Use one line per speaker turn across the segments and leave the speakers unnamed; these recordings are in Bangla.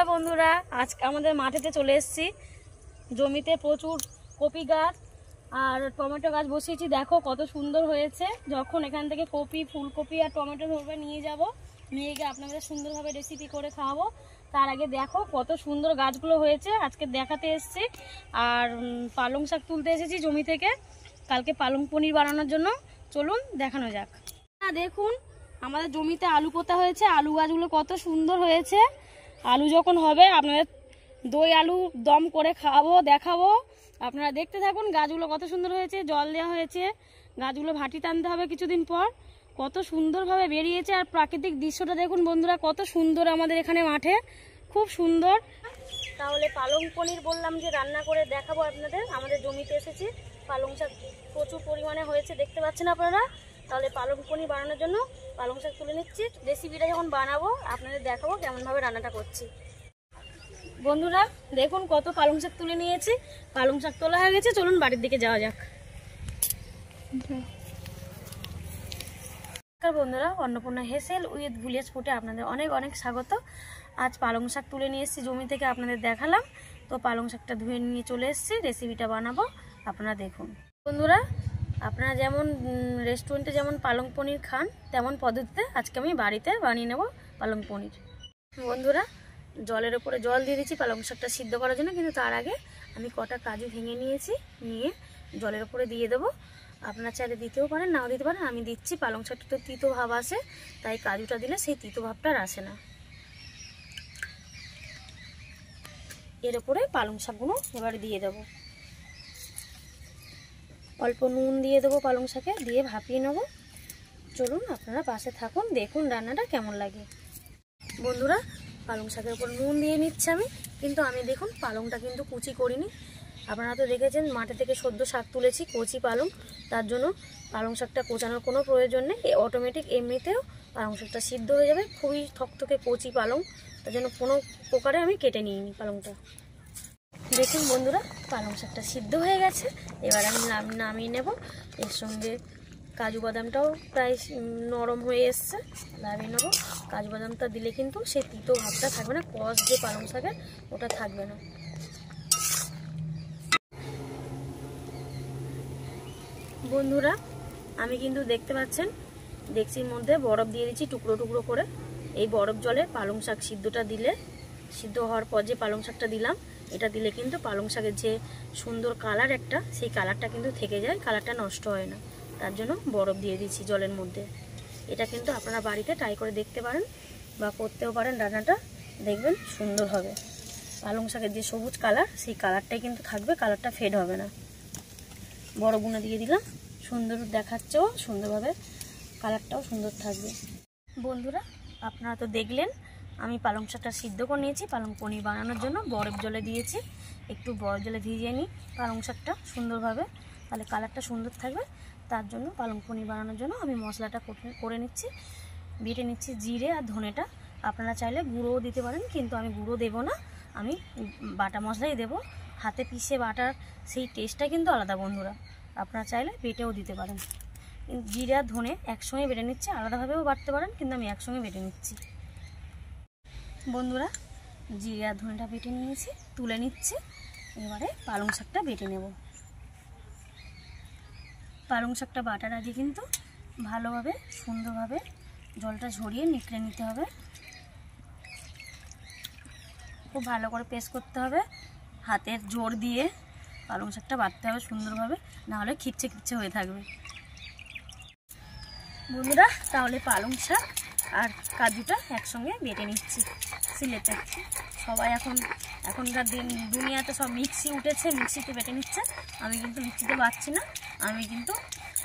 নমস্কার বন্ধুরা, আজকে আমাদের মাঠেতে চলে এসেছি। জমিতে প্রচুর কপি গাছ আর টমেটো গাছ বসিয়েছি। দেখো কত সুন্দর হয়েছে। যখন এখান থেকে কপি, ফুলকপি আর টমেটো ধরবে নিয়ে যাব, নিয়ে গিয়ে আপনাদের সুন্দরভাবে রেসিপি করে খাওয়াবো। তার আগে দেখো কত সুন্দর গাছগুলো হয়েছে, আজকে দেখাতে এসেছি। আর পালং শাক তুলতে এসেছি জমি থেকে, কালকে পালং পনির বানানোর জন্য। চলুন দেখানো যাক। দেখুন আমাদের জমিতে আলু পোতা হয়েছে, আলু গাছগুলো কত সুন্দর হয়েছে। আলু যখন হবে আপনাদের দই আলু দম করে খাওয়াবো, দেখাবো। আপনারা দেখতে থাকুন। গাছগুলো কত সুন্দর হয়েছে, জল দেওয়া হয়েছে। গাছগুলো ভাটি টানতে হবে কিছুদিন পর। কত সুন্দরভাবে বেরিয়েছে। আর প্রাকৃতিক দৃশ্যটা দেখুন বন্ধুরা, কত সুন্দর আমাদের এখানে মাঠে, খুব সুন্দর। তাহলে পালং পনির বললাম যে রান্না করে দেখাবো আপনাদের। আমাদের জমিতে এসেছি, পালং শাক প্রচুর পরিমাণে হয়েছে, দেখতে পাচ্ছেন আপনারা। তাহলে পালং পনির বানানোর জন্য পালং শাক তুলে নিচ্ছি। রেসিপিটা যখন বানাবো আপনাদের দেখাবো কেমনভাবে রান্নাটা করছি। বন্ধুরা দেখুন কত পালং শাক তুলে নিয়েছি। পালং শাক তোলা হয়ে গেছে, চলুন বাড়ির দিকে যাওয়া যাক। বন্ধুরা, অন্নপূর্ণা হেসেল উইথ ভিলেজ ফুডে আপনাদের অনেক অনেক স্বাগত। আজ পালং শাক তুলে নিয়ে এসেছি জমি থেকে, আপনাদের দেখালাম। তো পালং শাকটা ধুয়ে নিয়ে চলে এসেছি, রেসিপিটা বানাবো, আপনারা দেখুন। বন্ধুরা, আপনারা যেমন রেস্টুরেন্টে যেমন পালং পনির খান, তেমন পদ্ধতিতে আজকে আমি বাড়িতে বানিয়ে নেব পালং পনির। বন্ধুরা, জলের উপরে জল দিয়ে দিচ্ছি পালং শাকটা সিদ্ধ করার জন্য, কিন্তু তার আগে আমি কটা কাজু ভেঙে নিয়েছি, নিয়ে জলের উপরে দিয়ে দেবো। আপনারা চাইলে দিতেও পারেন, নাও দিতে পারেন। আমি দিচ্ছি, পালং শাকটা তো তিতো ভাব আসে, তাই কাজুটা দিলে সেই তিতো ভাবটা আর আসে না। এর উপরে পালং শাকগুলো এবারে দিয়ে দেবো। অল্প নুন দিয়ে দেবো পালং শাকে, দিয়ে ভাপিয়ে নেবো। চলুন আপনারা পাশে থাকুন, দেখুন রান্নাটা কেমন লাগে। বন্ধুরা, পালং শাকের উপর নুন দিয়ে নিচ্ছি আমি, কিন্তু আমি দেখুন পালংটা কিন্তু কুচি করিনি। আপনারা তো দেখেছেন মাঠে থেকে সদ্য শাক তুলেছি, কচি পালং। তার জন্য পালং শাকটা কোচানোর কোনো প্রয়োজন নেই, অটোমেটিক এমনিতেও পালং শাকটা সিদ্ধ হয়ে যাবে। খুবই থকথকে কচি পালং, তার জন্য কোনো প্রকারে আমি কেটে নিইনি পালংটা। দেখুন বন্ধুরা, পালং শাকটা সিদ্ধ হয়ে গেছে। এবার আমি নামিয়ে নেব। এর সঙ্গে কাজু বাদামটাও প্রায় নরম হয়ে এসছে, নামিয়ে নেব। কাজু বাদামটা দিলে কিন্তু সেই তিতো ভাবটা থাকবে না, কষ যে পালং শাকের ওটা থাকবে না। বন্ধুরা, আমি কিন্তু দেখতে পাচ্ছেন ডেকচির মধ্যে বরফ দিয়ে দিচ্ছি টুকরো টুকরো করে। এই বরফ জলে পালং শাক সিদ্ধটা দিলে, সিদ্ধ হওয়ার পর যে পালং শাকটা দিলাম, এটা দিলে কিন্তু পালং শাকের যে সুন্দর কালার একটা, সেই কালারটা কিন্তু থেকে যায়, কালারটা নষ্ট হয় না। তার জন্য বরফ দিয়ে দিচ্ছি জলের মধ্যে। এটা কিন্তু আপনারা বাড়িতে ট্রাই করে দেখতে পারেন, বা করতেও পারেন। রান্নাটা দেখবেন সুন্দর হবে। পালং শাকের যে সবুজ কালার, সেই কালারটাই কিন্তু থাকবে, কালারটা ফেড হবে না। বরফগুলো দিয়ে দিলাম, সুন্দর দেখাচ্ছেও সুন্দরভাবে, কালারটাও সুন্দর থাকবে। বন্ধুরা, আপনারা তো দেখলেন আমি পালং শাকটা সিদ্ধ করে নিয়েছি। পালং পনির বানানোর জন্য বরফ জলে দিয়েছি, একটু বরফ জলে ভিজিয়ে নিই পালং শাকটা সুন্দরভাবে, তাহলে কালারটা সুন্দর থাকবে। তার জন্য পালং পনির বানানোর জন্য আমি মশলাটা করে নিচ্ছি। বেটে নিচ্ছি জিরে আর ধনেটা। আপনারা চাইলে গুঁড়োও দিতে পারেন, কিন্তু আমি গুঁড়ো দেবো না, আমি বাটা মশলাই দেবো। হাতে পিষে বাটার সেই টেস্টটা কিন্তু আলাদা বন্ধুরা, আপনারা চাইলে বেটেও দিতে পারেন। জিরে আর ধনে একসঙ্গে বেটে নিচ্ছি, আলাদাভাবেও বাটতে পারেন, কিন্তু আমি একসঙ্গে বেটে নিচ্ছি। বন্ধুরা, জিরে আর ধনেটা বেটে নিয়েছি, তুলে নিচ্ছি। এবারে পালং শাকটা বেটে নেব। পালং শাকটা বাটার আগে কিন্তু ভালোভাবে সুন্দরভাবে জলটা ঝরিয়ে নিকড়ে নিতে হবে। খুব ভালো করে পেস্ট করতে হবে, হাতের জোর দিয়ে পালং শাকটা বাটতে হবে সুন্দরভাবে, নাহলে খিচ্ছে খিচ্ছে হয়ে থাকবে। বন্ধুরা, তাহলে পালং শাক আর কাজুটা একসঙ্গে বেটে নিচ্ছি সিলেটে। সবাই এখনকার দুনিয়াতে সব মিক্সি উঠেছে, মিক্সিতে বেটে নিচ্ছে। আমি কিন্তু মিক্সিতে বাটছি না, আমি কিন্তু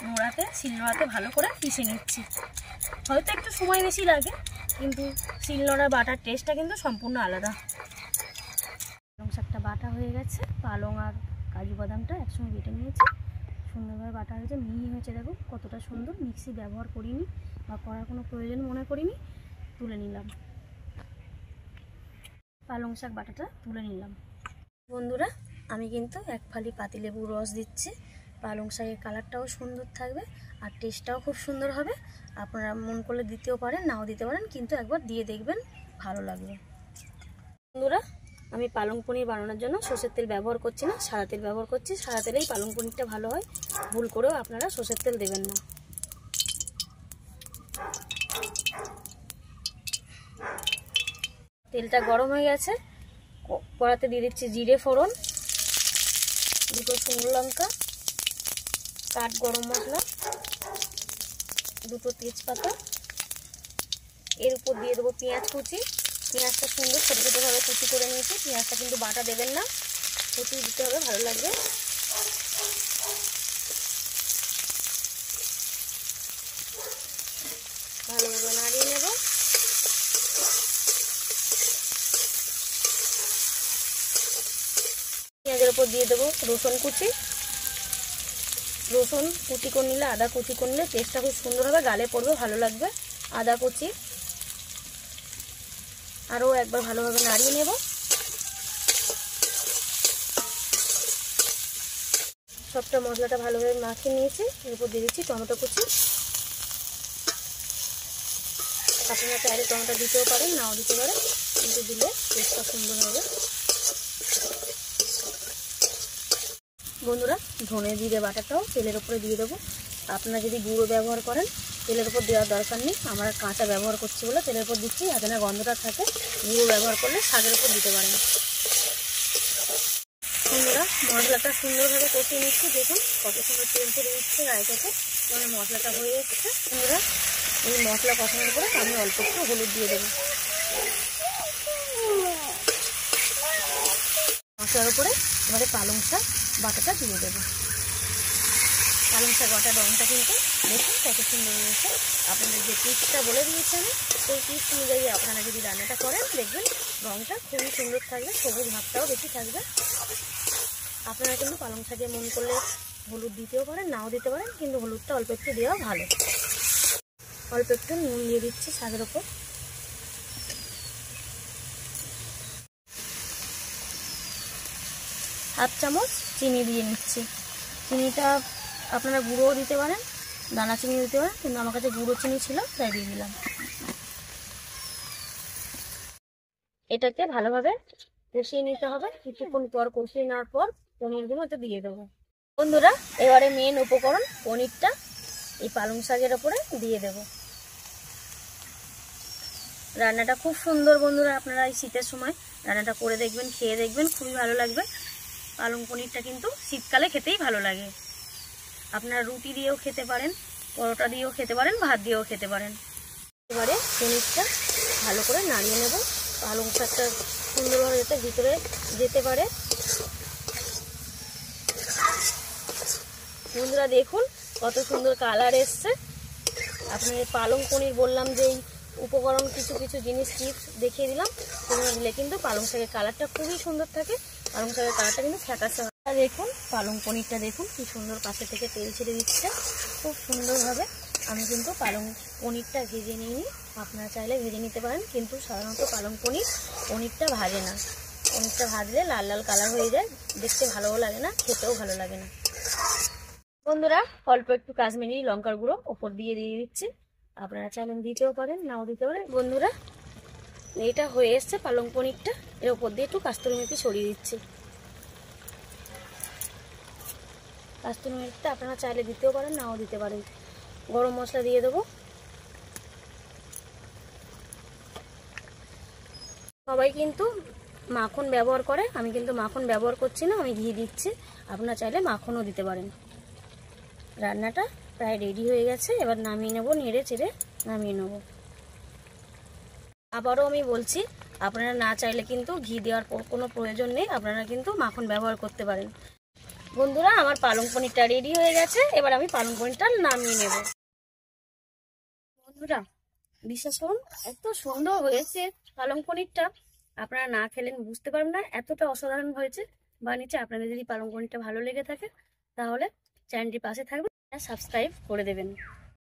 নোড়াতে, শিলনোড়াতে ভালো করে পিষে নিচ্ছি। হয়তো একটু সময় বেশি লাগে, কিন্তু শিলনোড়া বাটার টেস্টটা কিন্তু সম্পূর্ণ আলাদা। পালং শাকটা বাটা হয়ে গেছে, পালং আর কাজু বাদামটা একসঙ্গে বেটে নিয়েছি, সুন্দরভাবে বাটা হয়েছে, মিহি হয়েছে। দেখো কতটা সুন্দর, মিক্সি ব্যবহার করিনি বা করার কোনো প্রয়োজন মনে করিনি। তুলে নিলাম, পালং শাক বাটাটা তুলে নিলাম। বন্ধুরা, আমি কিন্তু এক ফালি পাতিলেবুর রস দিচ্ছি, পালং শাকের কালারটাও সুন্দর থাকবে আর টেস্টটাও খুব সুন্দর হবে। আপনারা মন করলে দিতেও পারেন, নাও দিতে পারেন, কিন্তু একবার দিয়ে দেখবেন, ভালো লাগবে। বন্ধুরা, আমি পালং পনির বানানোর জন্য সরষের তেল ব্যবহার করছি না, সাদা তেল ব্যবহার করছি। সাদা তেলেই পালং পনিরটা ভালো হয়, ভুল করেও আপনারা সরষের তেল দেবেন না। তেলটা গরম হয়ে গেছে, কড়াতে দিয়ে দিচ্ছি জিরে ফোড়ন, দুটো শুকনো লঙ্কা, কাঠ গরম মশলা, দুটো তেজপাতা। এর উপর দিয়ে দেবো পেঁয়াজ কুচি। পেঁয়াজটা সুন্দর ছোটো ছোটোভাবে কুচি করে নিয়েছি। পেঁয়াজটা কিন্তু বাটা দেবেন না, কুচি দিতে হবে, ভালো লাগবে। ভালোভাবে নাড়িয়ে নেব। পেঁয়াজের উপর দিয়ে দেবো রসুন কুচি। রসুন কুচি করে নিলে, আদা কুচি করে নিলে টেস্টটা খুব সুন্দর হবে, গালে পড়বে, ভালো লাগবে। আদা কুচি আরও একবার ভালোভাবে নাড়িয়ে নেব। সবটা মশলাটা ভালোভাবে মাখিয়ে নিয়েছি। এরপর দিয়ে দিচ্ছি টমেটো কুচি। আপনারা চাইলে টমেটো দিতেও পারেন, নাও দিতে পারেন, কিন্তু দিলে টেস্টটা সুন্দর হবে। বন্ধুরা, ধনে জিরে বাটাটাও তেলের উপরে দিয়ে দেবো। আপনারা যদি গুঁড়ো ব্যবহার করেন তেলের উপর দেওয়ার দরকার নেই, আমরা কাঁচা ব্যবহার করছি বলে তেলের উপর দিচ্ছি, যাতে না গন্ধটা থাকে। গুঁড়ো ব্যবহার করলে শাকের উপর দিতে পারেন। বন্ধুরা, মশলাটা সুন্দরভাবে কষিয়ে নিচ্ছি। দেখুন কত সুন্দর তেল ছেড়ে দিচ্ছে গায়ে থেকে, মানে মশলাটা হয়ে যাচ্ছে। বন্ধুরা, এই মশলা কষানোর পরে আমি অল্প একটু হলুদ দিয়ে দেবো। মশলার উপরে এবারে পালং শাক বাটাটা দিয়ে দেবো। পালং শাক বাটার রঙটা কিন্তু দেখুন কত সুন্দর হয়েছে। আপনাদের যে টিপসটা বলে দিয়েছি আমি, সেই টিপস অনুযায়ী আপনারা যদি রান্নাটা করেন দেখবেন রঙটা খুবই সুন্দর থাকবে, সবুজ ভাবটাও বেশি থাকবে। আপনারা কিন্তু পালং শাকে মন করলে হলুদ দিতেও পারেন, নাও দিতে পারেন, কিন্তু হলুদটা অল্প একটু দেওয়া ভালো। অল্প একটু নুন দিয়ে দিচ্ছি শাকের ওপর। হাফ চামচ চিনি দিয়ে নিচ্ছি। চিনিটা আপনারা গুঁড়োও দিতে পারেন, দানা চিনি দিতে পারেন, কিন্তু আমার কাছে গুঁড়ো চিনি ছিল তাই দিয়ে দিলাম। এটাকে ভালোভাবে কষিয়ে নিতে হবে। কিছুক্ষণ পর কষিয়ে নেওয়ার পর পনিরগুলো এটা দিয়ে দেবো। বন্ধুরা, এবারে মেন উপকরণ পনিরটা এই পালং শাকের ওপরে দিয়ে দেব। রান্নাটা খুব সুন্দর বন্ধুরা, আপনারা এই শীতের সময় রান্নাটা করে দেখবেন, খেয়ে দেখবেন, খুবই ভালো লাগবে। পালং পনিরটা কিন্তু শীতকালে খেতেই ভালো লাগে। আপনারা রুটি দিয়েও খেতে পারেন, পরোটা দিয়েও খেতে পারেন, ভাত দিয়েও খেতে পারেন। এবারে পনিরটা ভালো করে নাড়িয়ে নেব, পালং শাকটা সুন্দরভাবে যাতে ভিতরে যেতে পারে। বন্ধুরা দেখুন কত সুন্দর কালার এসছে। আপনি পালং পনির বললাম যে এই উপকরণ কিছু কিছু জিনিস টিপস দেখিয়ে দিলাম, তোমরা দিলে কিন্তু পালং শাকের কালারটা খুবই সুন্দর থাকে। পালং শাকের কালারটা কিন্তু ফ্যাকাশে হয়। দেখুন পালং পনিরটা দেখুন কি সুন্দর পাশে থেকে তেল ছেড়ে দিচ্ছে খুব সুন্দরভাবে। আমি কিন্তু পালং পনিরটা ভেজে নিইনি, আপনারা চাইলে ভেজে নিতে পারেন, কিন্তু সাধারণত পালং পনিরটা ভাজে না। পনিরটা ভাজলে লাল লাল কালার হয়ে যায়, দেখতে ভালোও লাগে না, খেতেও ভালো লাগে না। বন্ধুরা, অল্প একটু কাশ্মীরি লঙ্কার গুঁড়ো ওপর দিয়ে দিচ্ছি, আপনারা চাইলে দিতেও পারেন, নাও দিতে পারেন। বন্ধুরা, এটা হয়ে এসছে পালং পনিরটা, এর ওপর দিয়ে একটু কাস্তুরি মেথি ছড়িয়ে দিচ্ছি। কাস্তুরি মেথিটা আপনারা চাইলে দিতেও পারেন, নাও দিতে পারেন। গরম মশলা দিয়ে দেবো। সবাই কিন্তু মাখন ব্যবহার করে, আমি কিন্তু মাখন ব্যবহার করছি না, আমি ঘি দিচ্ছি। আপনারা চাইলে মাখনও দিতে পারেন। রান্নাটা প্রায় রেডি হয়ে গেছে, এবার নামিয়ে নেব, নেড়ে চেড়ে নামিয়ে নেব। আবারও আমি বলছি, আপনারা না চাইলে কিন্তু ঘি দেওয়ার কোনো প্রয়োজন নেই, আপনারা কিন্তু মাখন ব্যবহার করতে পারেন। বন্ধুরা, আমার পালং পনিরটা রেডি হয়ে গেছে, এবার আমি পালং পনিরটা নামিয়ে নেব। বন্ধুরা, বিশ্বাস করুন এত সুন্দর হয়েছে পালং পনিরটা, আপনারা না খেলেন বুঝতে পারবেন না, এতটা অসাধারণ হয়েছে বানিয়েছে। আপনাদের যদি পালং পনিরটা ভালো লেগে থাকে তাহলে চ্যানেলটির পাশে থাকবেন, সাবস্ক্রাইব করে দেবেন।